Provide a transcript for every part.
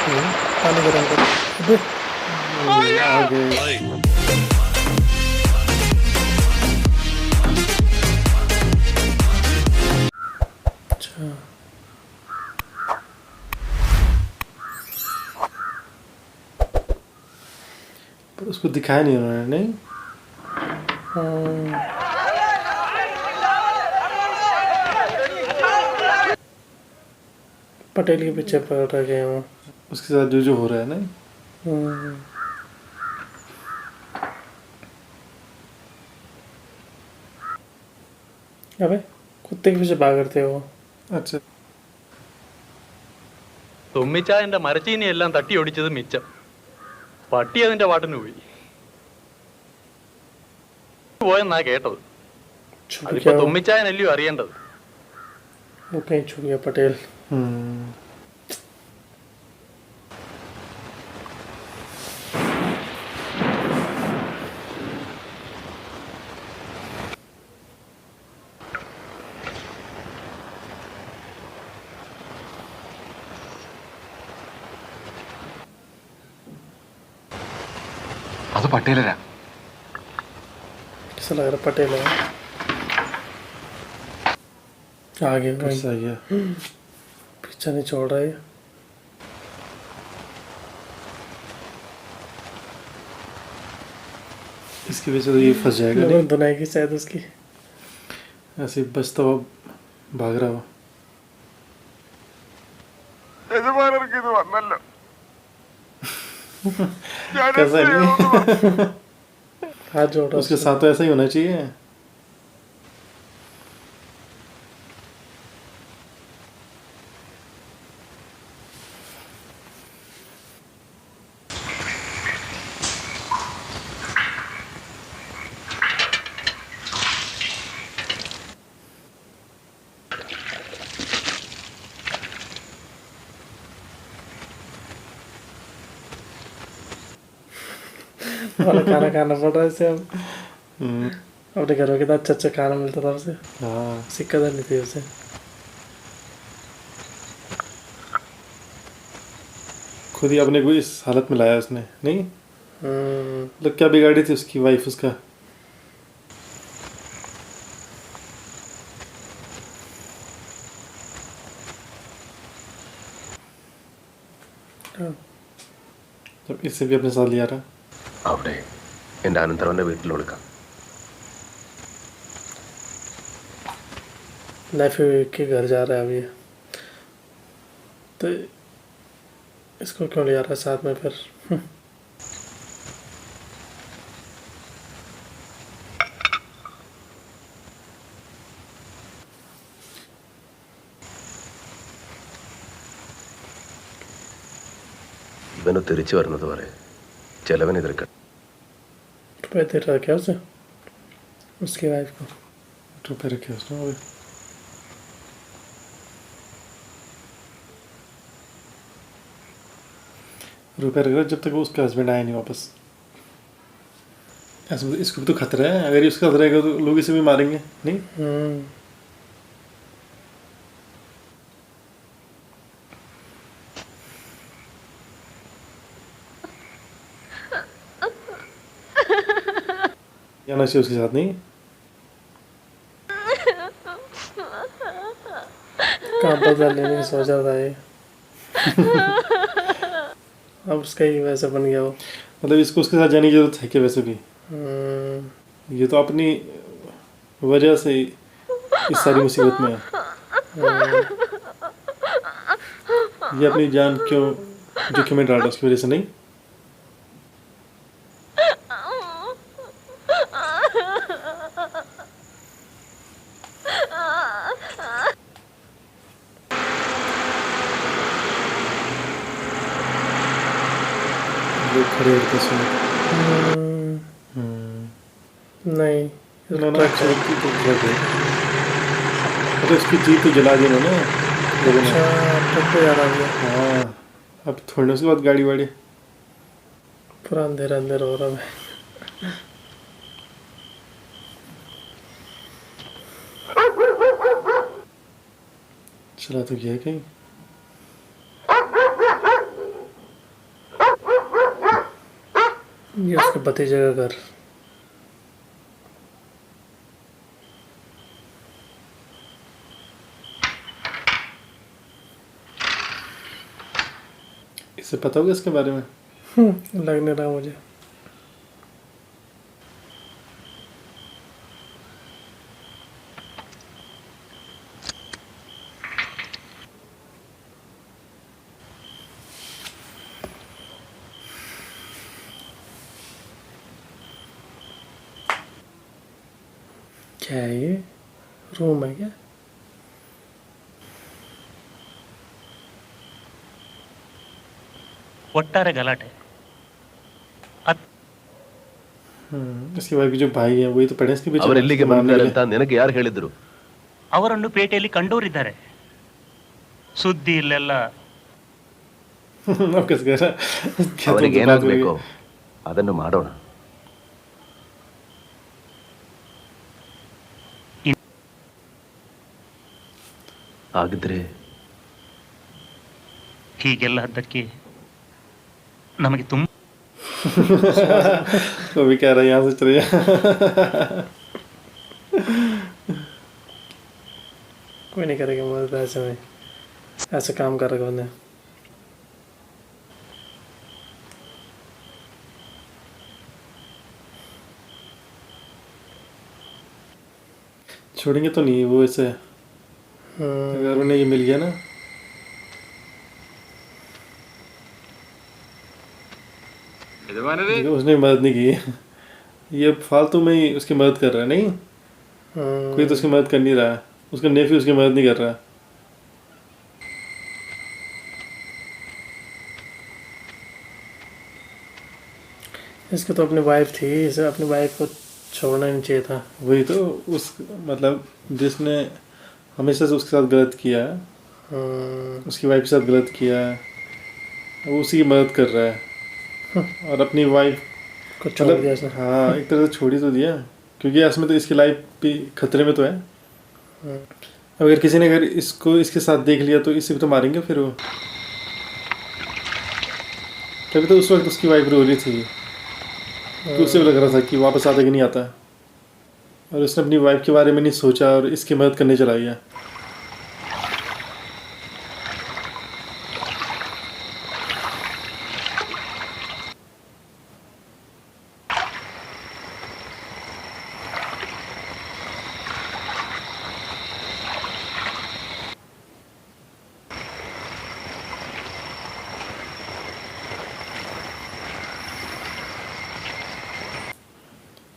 पानी गर्म कर। अबे आ गए। अच्छा पर उसको दिखाया नहीं उन्होंने, नहीं? हाँ, पटेल के पीछे पकड़ गए वो। उसके साथ जो जो हो रहा है ना। हम्म, अबे कुत्ते के पीछे भाग रहे हो। अच्छा, തുമ്മിച്ചായന്റെ മരച്ചീനിയെല്ലാം തട്ടി ഒടിച്ചത് മിച്ചം. പട്ടി അതിന്റെ പാട്ടിന് പോയി പോയെന്നാ കേട്ടത്. छुप അതിപ്പോ गया वो। തുമ്മിച്ചായനല്ലയോ അറിയേണ്ടത്. वो कहीं छुप गया पटेल। അത് പട്ടേലരാ. ऐसा लग रहा पटेल है। आगे भाई कैसा गया? पीछा नहीं छोड़ रहा है। इसकी वजह से तो ये फंस जाएगा लगन नहीं? बनाएगी शायद उसकी। ऐसे बचता हुआ भाग रहा हुआ। യജമാനർക്ക് ഇത് വന്നല്ലോ. कैसा नहीं? हाथ जोड़ा उसके साथ तो ऐसा ही होना चाहिए। वाला खाना खाना पड़ रहा है इसे अब। हम्म, अपने घर में कितना अच्छा अच्छा खाना मिलता था उसे। हाँ, सिक्का नहीं थी उसे। खुद ही अपने को इस हालत में लाया उसने, नहीं? हम्म, मतलब क्या बिगाड़ी थी उसकी वाइफ उसका? हाँ। जब इससे भी अपने साथ लिया रहा। അവിടെ എൻ്റെ അനന്തരവൻ്റെ വീട്ടിൽ കൊടുക്കാം. नेफ्यू के घर जा रहा है अभी। तो इसको क्यों ले आ रहा है साथ में फिर? ഇവന് തിരിച്ചു വരുന്നത് വരെ ചെലവൻ എതിർക്കണം. रुपये दे रहा है क्या उसे? उसकी वाइफ को। रुपये रखे उसने अभी। रुपये रख रहा जब तक वो उसका हस्बैंड आया नहीं वापस। ऐसा मतलब इसको भी तो खतरा है। अगर ये उसका खतरा रहेगा तो लोग इसे भी मारेंगे, नहीं? हम्म, जाना चाहिए उसके साथ, नहीं? कहाँ बदला लेने की सोचा था ये। अब उसका ही वैसा बन गया वो। मतलब इसको उसके साथ जाने की जरूरत है क्या वैसे भी? ये तो अपनी वजह से इस सारी मुसीबत में है। ये अपनी जान क्यों जोखिम में डाल रहा है उसकी वजह से, नहीं? लोग खड़े होते सुनो। नहीं ना ना, ट्रक की तो ट्रक है। तो इसकी जीप तो जला दी उन्होंने लोगों ने। अच्छा ट्रक पे जा रहा है। हाँ, अब थोड़ी उसके बाद गाड़ी वाड़ी। पूरा अंधेरा अंधेरा हो रहा है। चला तो गया कहीं। ये उसके भतीजे का घर। इसे पता होगा इसके बारे में? लग नहीं रहा मुझे। क्या है ये? रूम है क्या? ಒಟ್ಟಾರೆ ಗಲಾಟೆ इसकी वाइफ के जो भाई है वही तो पढ़े इसके पीछे ಅವರೆಲ್ಲಿಗೆ मारने ಬಂದಿದ್ದಾರೆ के ಅಂತ ನಿನಗೆ ಯಾರು ಹೇಳಿದ್ರು? ಅವರನ್ನು ಪೇಟೆಯಲ್ಲಿ ಕಂಡೋರಿದ್ದಾರೆ. ಸುದ್ದಿ ಇಲ್ಲೆಲ್ಲ लिए। अब किस कह रहा है? क्या ಅವನಿಗೆ तुमसे बात ಏನಾಗಬೇಕೋ करेंगे? ಅದನ್ನು ಮಾಡೋಣ. ಆಗಿದ್ರೆ ಹೀಗೆಲ್ಲ ಹದ್ದಕ್ಕೆ ನಮಗೆ ತುಂಬ वो भी कह रहा है यहाँ से चले जा। कोई नहीं करेगा मदद ऐसे में, ऐसे काम कर रखा बंदे। छोड़ेंगे तो नहीं वो इसे, अगर उन्हें ये मिल गया ना। देखो, उसने मदद नहीं की, ये फालतू में ही उसकी मदद कर रहा है। नहीं, कोई तो उसकी मदद कर नहीं रहा है, उसका नेफ्यू उसकी मदद नहीं कर रहा है। इसकी तो अपनी वाइफ थी, इसे अपनी वाइफ को छोड़ना नहीं चाहिए था। वही तो, उस मतलब जिसने हमेशा से उसके साथ गलत किया है, उसकी वाइफ के साथ गलत किया है, वो उसी की मदद कर रहा है। और अपनी वाइफ को छोड़ दिया इसने। हाँ, एक तरह से छोड़ ही तो दिया, क्योंकि इसमें तो इसकी लाइफ भी खतरे में तो है। अगर किसी ने अगर इसको इसके साथ देख लिया तो इसे भी तो मारेंगे फिर वो। तभी तो उस वक्त उसकी वाइफ रो रही थी, तो उसे भी लग रहा था कि वापस आता कि नहीं आता, और उसने अपनी वाइफ के बारे में नहीं सोचा और इसकी मदद करने चला गया।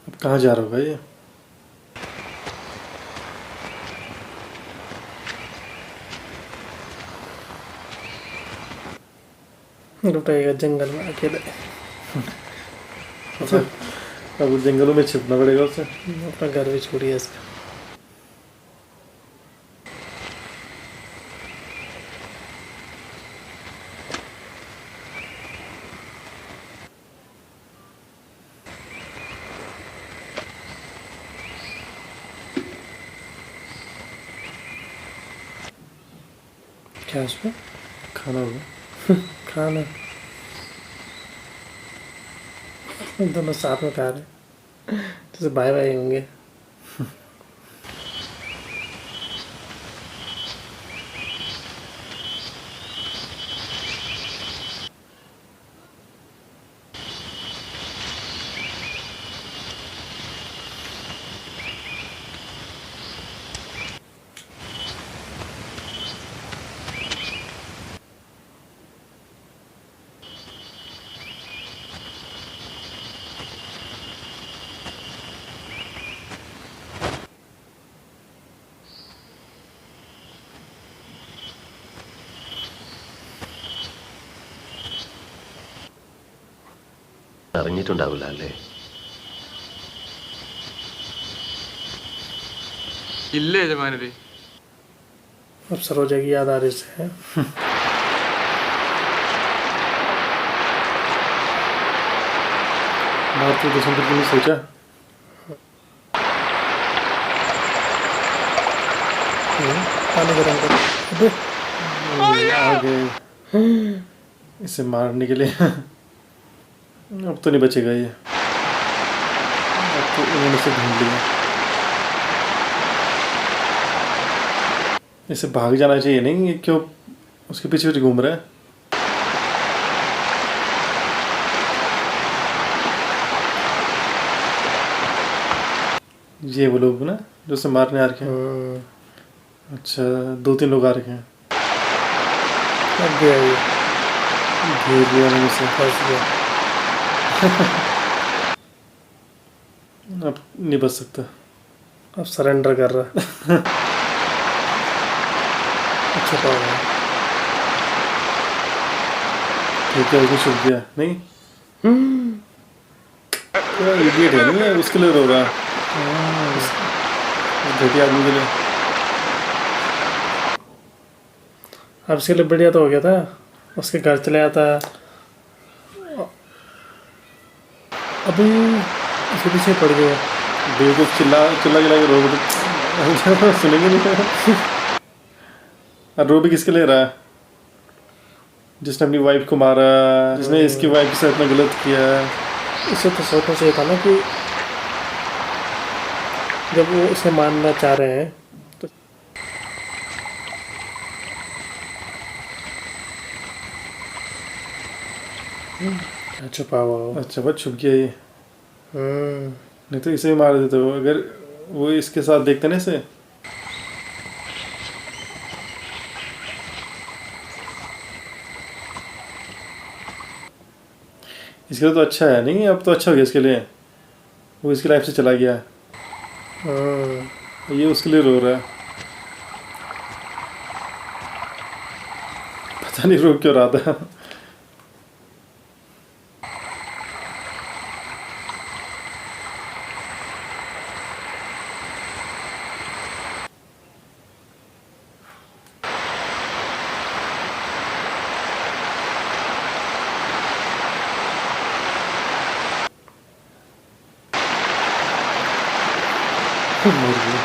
अब कहाँ जा रहा होगा ये? लुटाएगा जंगल में अकेले। अब जंगलों में छिपना पड़ेगा उसे। अपना घर भी छोड़िए इसका। क्या उसमें खाना होगा। खाना? दोनों साथ में खा रहे, जैसे भाई भाई होंगे। അറിഞ്ഞിട്ടുണ്ടാവില്ല അല്ലേ? ഇല്ല യജമാനരെ. अब सरोजा की याद आ रही है। बात तो दुश्मन की नहीं सोचा। पानी गरम कर। अबे आ गए इसे मारने के लिए। अब तो नहीं बचेगा ये, अब तो उन्होंने से ढूंढ लिया। इसे भाग जाना चाहिए, नहीं ये क्यों उसके पीछे पीछे घूम रहा है। ये वो लोग ना जो उसे मारने आ रखे हैं। अच्छा 2-3 लोग आ रखे हैं। अब गया ये, घेर लिया उन्होंने उसे। फंस गया। अब नहीं बच सकता। अब सरेंडर कर रहा। अच्छा पाओ गया। ठीक है उसने छुप गया। नहीं पूरा इडियट है, नहीं है उसके लिए रो रहा है, उस घटिया आदमी के लिए। अब इसके लिए बढ़िया तो हो गया था, उसके घर चले आता। अभी इसके पीछे पड़ गया। बेवकूफ चिल्ला चिल्ला के रो तो सुनेंगे नहीं। और रो भी किसके लिए रहा है? जिसने अपनी वाइफ को मारा, जिसने इसकी वाइफ के साथ इतना गलत किया। इसे तो सोचना चाहिए था ना कि जब वो उसे मारना चाह रहे हैं तो क्या छुपा हुआ हो। अच्छा बस छुप गया ये, हम्म, नहीं तो इसे भी मार देते वो, अगर वो इसके साथ देखते ना इसे। इसके लिए तो अच्छा है, नहीं अब तो अच्छा हो गया इसके लिए, वो इसकी लाइफ से चला गया, ये उसके लिए रो रहा है। पता नहीं रो क्यों रहा था। मर गया।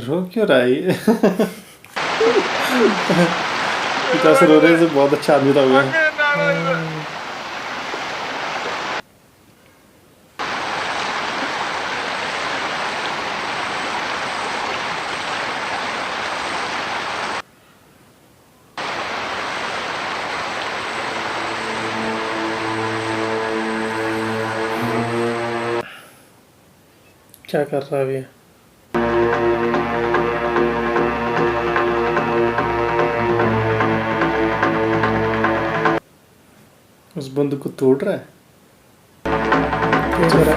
रो क्यों रहा है ये? इतना से रो रहे से बहुत अच्छा आदमी था वो। क्या कर रहा है अभी? उस बंदूक को तोड़ रहा है। ये मेरा-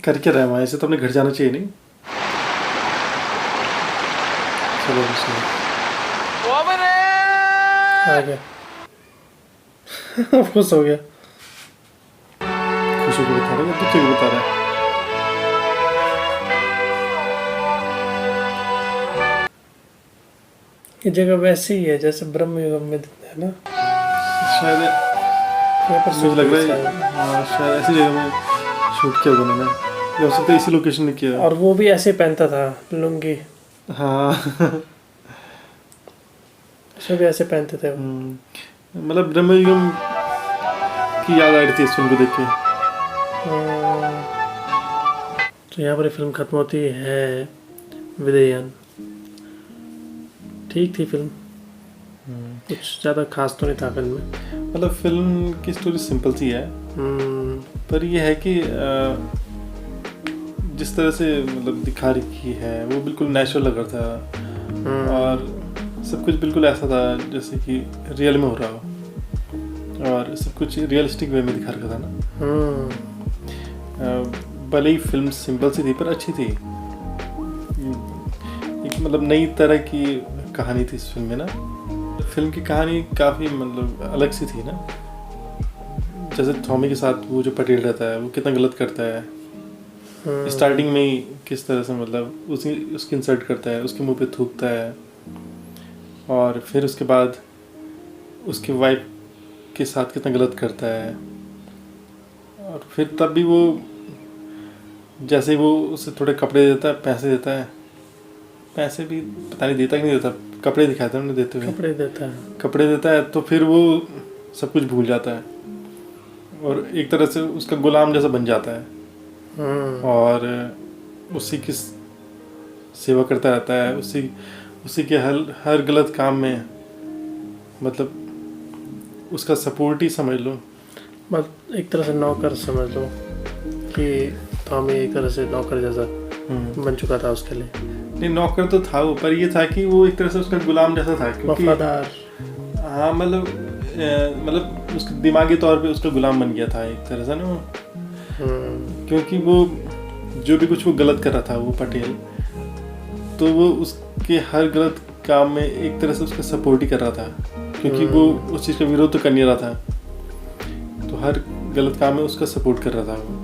कर क्या रहा है वहाँ? इसे तो अपने घर जाना चाहिए, नहीं? चलो आ गया। खुश हो गया। खुशी को बता रहा है, दुखी को बता रहा है। ये जगह वैसी ही है जैसे ब्रह्म युग में है ना। शायद यहाँ पर मुझे लग रहा है हाँ, शायद ऐसी जगह में शूट किया होगा उन्होंने, या हो सकता है इसी लोकेशन में किया। और वो भी ऐसे पहनता था लुंगी, हाँ सब भी ऐसे पहनते थे। मतलब ब्रह्मयुगम की याद आ रही थी इस फिल्म को देख के। तो यहाँ पर फिल्म खत्म होती है। विदेयन ठीक थी फिल्म, कुछ ज़्यादा खास तो नहीं था फिल्म में। मतलब फिल्म की स्टोरी सिंपल सी है, पर ये है कि जिस तरह से मतलब दिखा रखी है वो बिल्कुल नेचुरल लग रहा था, और सब कुछ बिल्कुल ऐसा था जैसे कि रियल में हो रहा हो, और सब कुछ रियलिस्टिक वे में दिखा रखा था ना। भले ही फिल्म सिंपल सी थी पर अच्छी थी। एक मतलब नई तरह की कहानी थी इस फिल्म में ना। फिल्म की कहानी काफ़ी मतलब अलग सी थी ना। जैसे थॉमी के साथ वो जो पटेल रहता है वो कितना गलत करता है, स्टार्टिंग में ही किस तरह से मतलब उसकी इंसल्ट करता है, उसके मुंह पे थूकता है, और फिर उसके बाद उसकी वाइफ के साथ कितना गलत करता है। और फिर तब भी वो जैसे ही वो उसे थोड़े कपड़े देता है, पैसे देता है, पैसे भी पता नहीं देता कि नहीं देता, कपड़े दिखाते हैं उन्हें देते हुए, कपड़े देता है, तो फिर वो सब कुछ भूल जाता है और एक तरह से उसका गुलाम जैसा बन जाता है और उसी की सेवा करता रहता है, उसी के हर गलत काम में, मतलब उसका सपोर्ट ही समझ लो, मतलब एक तरह से नौकर समझ लो कि टॉमी एक तरह से नौकर जैसा बन चुका था उसके लिए। नहीं, नौकर तो था वो, पर ये था कि वो एक तरह से उसका गुलाम जैसा था, क्योंकि वफादार। हाँ, मतलब उसके दिमागी तौर पे उसका गुलाम बन गया था एक तरह से ना वो, क्योंकि वो जो भी कुछ वो गलत कर रहा था वो पटेल, तो वो उसके हर गलत काम में एक तरह से उसका सपोर्ट ही कर रहा था, क्योंकि वो उस चीज़ का विरोध तो कर नहीं रहा था, तो हर गलत काम में उसका सपोर्ट कर रहा था वो।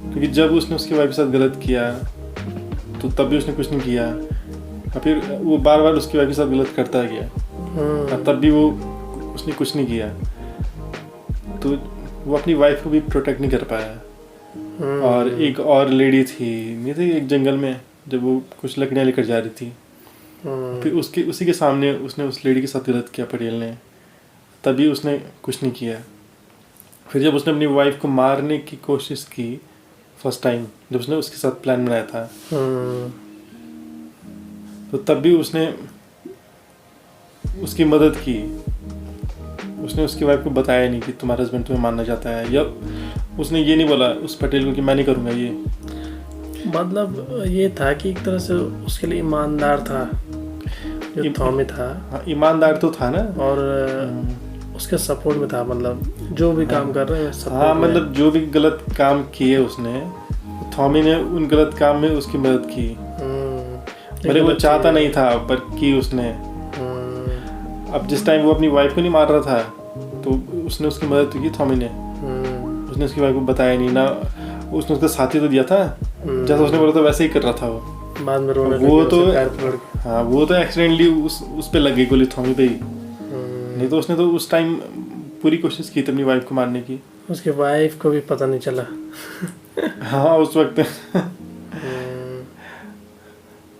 क्योंकि जब उसने उसकी वाइफ के साथ गलत किया तो तब भी उसने कुछ नहीं किया, और फिर वो बार बार उसकी वाइफ के साथ गलत करता गया, और तब भी वो उसने कुछ नहीं किया, तो वो अपनी वाइफ को भी प्रोटेक्ट नहीं कर पाया। और एक और लेडी थी, नहीं थी, एक जंगल में जब वो कुछ लकड़ियाँ लेकर जा रही थी, फिर उसी के सामने उसने उस लेडी के साथ गलत किया पटेल ने, तभी उसने कुछ नहीं किया। फिर जब उसने अपनी वाइफ को मारने की कोशिश की फर्स्ट टाइम, जब उसने उसके साथ प्लान बनाया था, तो तब भी उसने उसकी मदद की। उसने उसकी वाइफ को बताया नहीं कि तुम्हारा हस्बैंड तुम्हें मारना चाहता है, या उसने ये नहीं बोला उस पटेल को कि मैं नहीं करूँगा ये। मतलब ये था कि एक तरह से उसके लिए ईमानदार था जो टॉमी था। हाँ, ईमानदार तो था ना, और उसके सपोर्ट में था, मतलब जो भी काम कर रहे हैं सपोर्ट। हाँ, मतलब जो भी गलत काम किए उसने, टॉमी ने उन गलत काम में उसकी मदद की। भले वो चाहता नहीं था पर की उसने। अब जिस टाइम वो अपनी वाइफ को नहीं मार रहा था तो उसने उसकी मदद की टॉमी ने। उसने उसकी वाइफ को बताया नहीं ना, उसने उसका साथी तो दिया था, जैसा उसने बोला था वैसे ही कर रहा था वो। बाद में रोने वो लगे, तो उसे पैर पकड़ के। हाँ, वो तो एक्सीडेंटली उस पे लग गई गोली टॉमी पे ही, नहीं तो उसने तो उस टाइम पूरी कोशिश की थी अपनी वाइफ को मारने की। उसके वाइफ को भी पता नहीं चला। हाँ, उस वक्त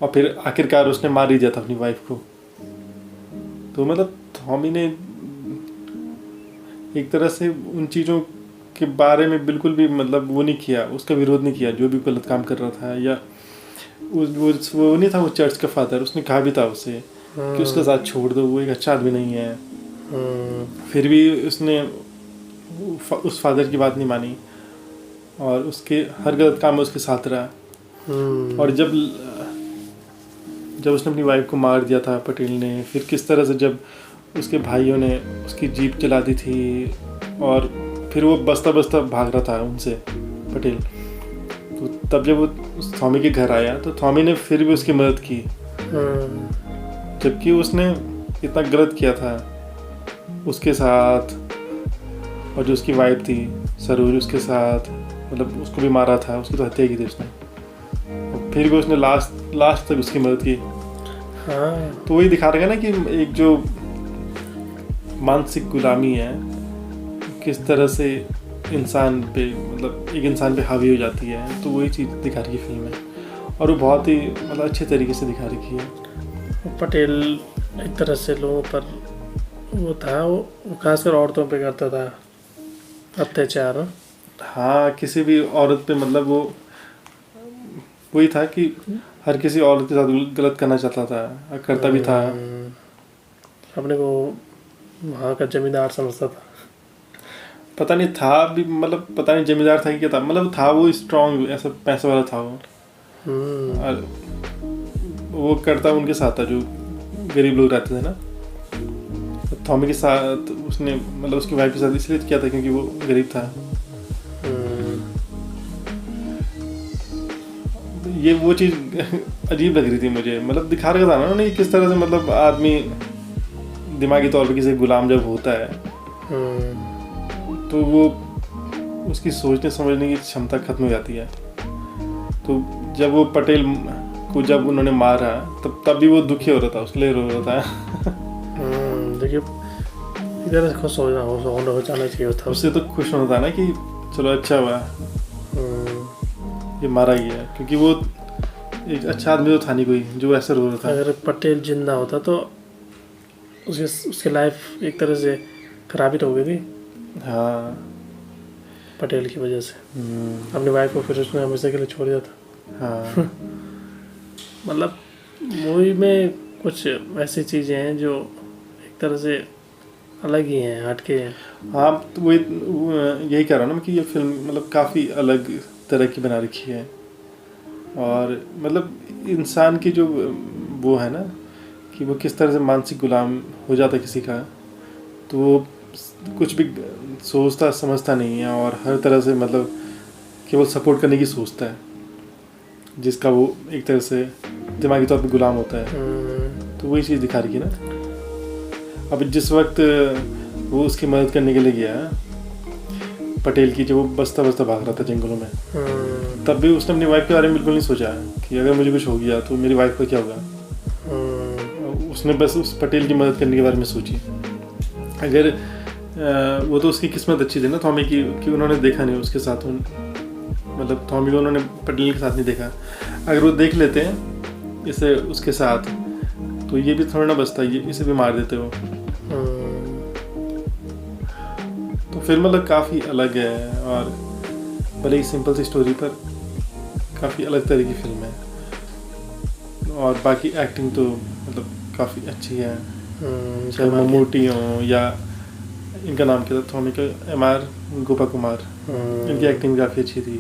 और फिर आखिरकार उसने मार ही दिया था अपनी वाइफ को। तो मतलब टॉमी ने एक तरह से उन चीज़ों के बारे में बिल्कुल भी मतलब वो नहीं किया, उसका विरोध नहीं किया जो भी गलत काम कर रहा था। या वो नहीं था वो चर्च का फादर, उसने कहा भी था उसे कि उसका साथ छोड़ दो, वो एक अच्छा आदमी नहीं है। फिर भी उसने उस फादर की बात नहीं मानी और उसके हर गलत काम में उसके साथ रहा। और जब उसने अपनी वाइफ को मार दिया था पटेल ने, फिर किस तरह से जब उसके भाइयों ने उसकी जीप चला दी थी और फिर वो बस्ता बस्ता भाग रहा था उनसे पटेल, तो तब जब वो टॉमी के घर आया तो टॉमी ने फिर भी उसकी मदद की, जबकि उसने इतना गलत किया था उसके साथ। और जो उसकी वाइफ थी सरूर, उसके साथ मतलब उसको भी मारा था, उसकी तो हत्या की थी उसने, और फिर भी उसने लास्ट तक उसकी मदद की। हाँ। तो वही दिखा रहा है ना कि एक जो मानसिक गुलामी है किस तरह से इंसान पे मतलब एक इंसान पे हावी हो जाती है, तो वही चीज़ दिखा रही है फिल्म में, और वो बहुत ही मतलब अच्छे तरीके से दिखा रखी है। पटेल एक तरह से लोगों पर वो था, वो खासकर औरतों पे करता था अत्याचार। हाँ, किसी भी औरत पे मतलब वो वही था कि हर किसी औरत के साथ गलत करना चाहता था, करता भी था। अपने को वहाँ का जमींदार समझता था। पता नहीं था भी, मतलब पता नहीं जमींदार था कि क्या था, मतलब था वो स्ट्रॉन्ग, ऐसा पैसे वाला था वो। और वो करता उनके साथ था जो गरीब लोग रहते थे ना। टॉमी के साथ उसने मतलब उसकी वाइफ के साथ इसलिए किया था क्योंकि वो गरीब था। ये वो चीज़ अजीब लग रही थी मुझे, मतलब दिखा रखा था ना उन्होंने किस तरह से मतलब आदमी दिमागी तौर पे किसी गुलाम जब होता है तो वो उसकी सोचने समझने की क्षमता खत्म हो जाती है। तो जब वो पटेल को जब उन्होंने मारा तब भी वो दुखी हो रहा था, उसके लिए रो रहा था। देखिए इधर से खुश हो जाना चाहिए था उससे तो खुश होना था ना कि चलो अच्छा हुआ ये मारा गया, क्योंकि वो एक अच्छा आदमी तो था नहीं कोई जो ऐसा रो रहा था। अगर पटेल जिंदा होता तो उसकी लाइफ एक तरह से खराब ही तो हो गई थी। हाँ पटेल की वजह से अपनी वाइफ को फिर उसने हमेशा के लिए छोड़ दिया था। हाँ मतलब मूवी में कुछ ऐसी चीज़ें हैं जो एक तरह से अलग ही हैं, हटके हैं। हाँ तो वो यही कह रहा हूँ ना कि ये फिल्म मतलब काफ़ी अलग तरह की बना रखी है, और मतलब इंसान की जो वो है ना कि वो किस तरह से मानसिक गुलाम हो जाता है किसी का, तो वो कुछ भी सोचता समझता नहीं है और हर तरह से मतलब केवल सपोर्ट करने की सोचता है, जिसका वो एक तरह से दिमागी तौर पे गुलाम होता है। तो वही चीज़ दिखा रही है ना। अब जिस वक्त वो उसकी मदद करने के लिए गया पटेल की, जब वो बस्ता बस्ता भाग रहा था जंगलों में, तब भी उसने अपनी वाइफ के बारे में बिल्कुल नहीं सोचा कि अगर मुझे कुछ हो गया तो मेरी वाइफ का क्या होगा। उसने बस उस पटेल की मदद करने के बारे में सोची। अगर वो तो उसकी किस्मत अच्छी थी ना थॉमी की कि उन्होंने देखा नहीं उसके साथ, मतलब थॉमी को उन्होंने पटेल के साथ नहीं देखा। अगर वो देख लेते हैं इसे उसके साथ तो ये भी थोड़ा ना बचता, ये इसे भी मार देते हो। तो फिल्म मतलब काफ़ी अलग है, और भले ही सिंपल सी स्टोरी पर काफ़ी अलग तरह की फिल्म है। और बाकी एक्टिंग तो मतलब काफ़ी अच्छी है, चाहे ममूटी हो या इनका नाम क्या था थॉमी का, M.R. गोपा कुमार, इनकी एक्टिंग काफ़ी अच्छी थी।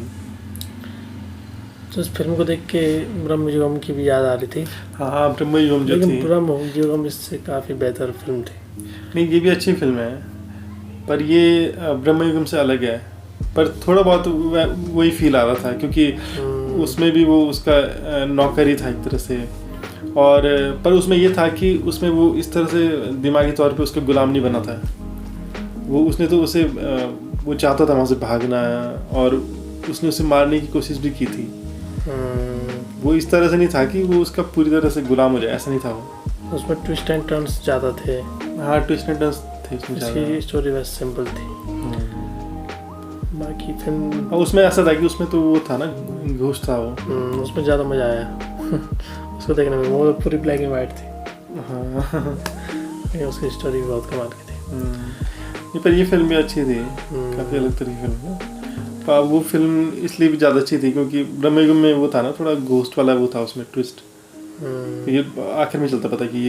तो इस फिल्म को देख के ब्रह्मयुगम की भी याद आ रही थी। हाँ ब्रह्मयुगम जो थी, लेकिन ब्रह्मयुगम इससे काफ़ी बेहतर फिल्म थी। नहीं ये भी अच्छी फिल्म है, पर ये ब्रह्मयुगम से अलग है, पर थोड़ा बहुत वही फील आ रहा था, क्योंकि उसमें भी वो उसका नौकर ही था एक तरह से, और पर उसमें ये था कि उसमें वो इस तरह से दिमागी तौर पे उसका गुलाम नहीं बना था। वो उसने तो उसे वो चाहता था वहाँ से भागना, और उसने उसे मारने की कोशिश भी की थी। वो इस तरह से नहीं था कि वो उसका पूरी तरह से गुलाम हो जाए, ऐसा नहीं था वो। उसमें ट्विस्ट एंड टर्न्स ज़्यादा थे। हाँ ट्विस्ट एंड टर्न्स थे उसमें ज़्यादा। इसकी स्टोरी बस सिंपल थी। बाकी फिल्म और उसमें ऐसा था कि उसमें तो वो था ना घोस्ट था वो, उसमें ज़्यादा मज़ा आया उसको देखने में। वो पूरी ब्लैक एंड वाइट थी। हाँ लेकिन उसकी स्टोरी भी बहुत कमाल की थी। नहीं पर ये फिल्म भी अच्छी थी, काफ़ी अलग तरह की फिल्म है। पर वो फिल्म इसलिए भी ज़्यादा अच्छी थी क्योंकि ब्रह्मयुगम में वो था ना थोड़ा घोस्ट वाला वो था उसमें ट्विस्ट। ये आखिर में चलता पता कि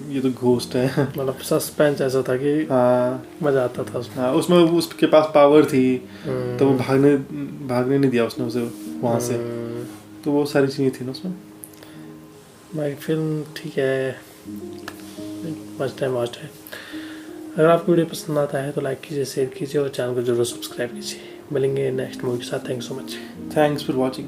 ये तो घोस्ट है। मतलब सस्पेंस ऐसा था कि हाँ मज़ा आता था उसमें। हाँ उसमें उसके पास पावर थी, तो वो भागने नहीं दिया उसने उसे वहाँ से, तो वो सारी चीज़ें थी ना उसमें। बाकी फिल्म ठीक है, मस्ट टाइम मस्ट है। अगर आपको वीडियो पसंद आता है तो लाइक कीजिए, शेयर कीजिए और चैनल को जरूर सब्सक्राइब कीजिए। मिलेंगे नेक्स्ट मूवी के साथ। Thank you so much. Thanks for watching.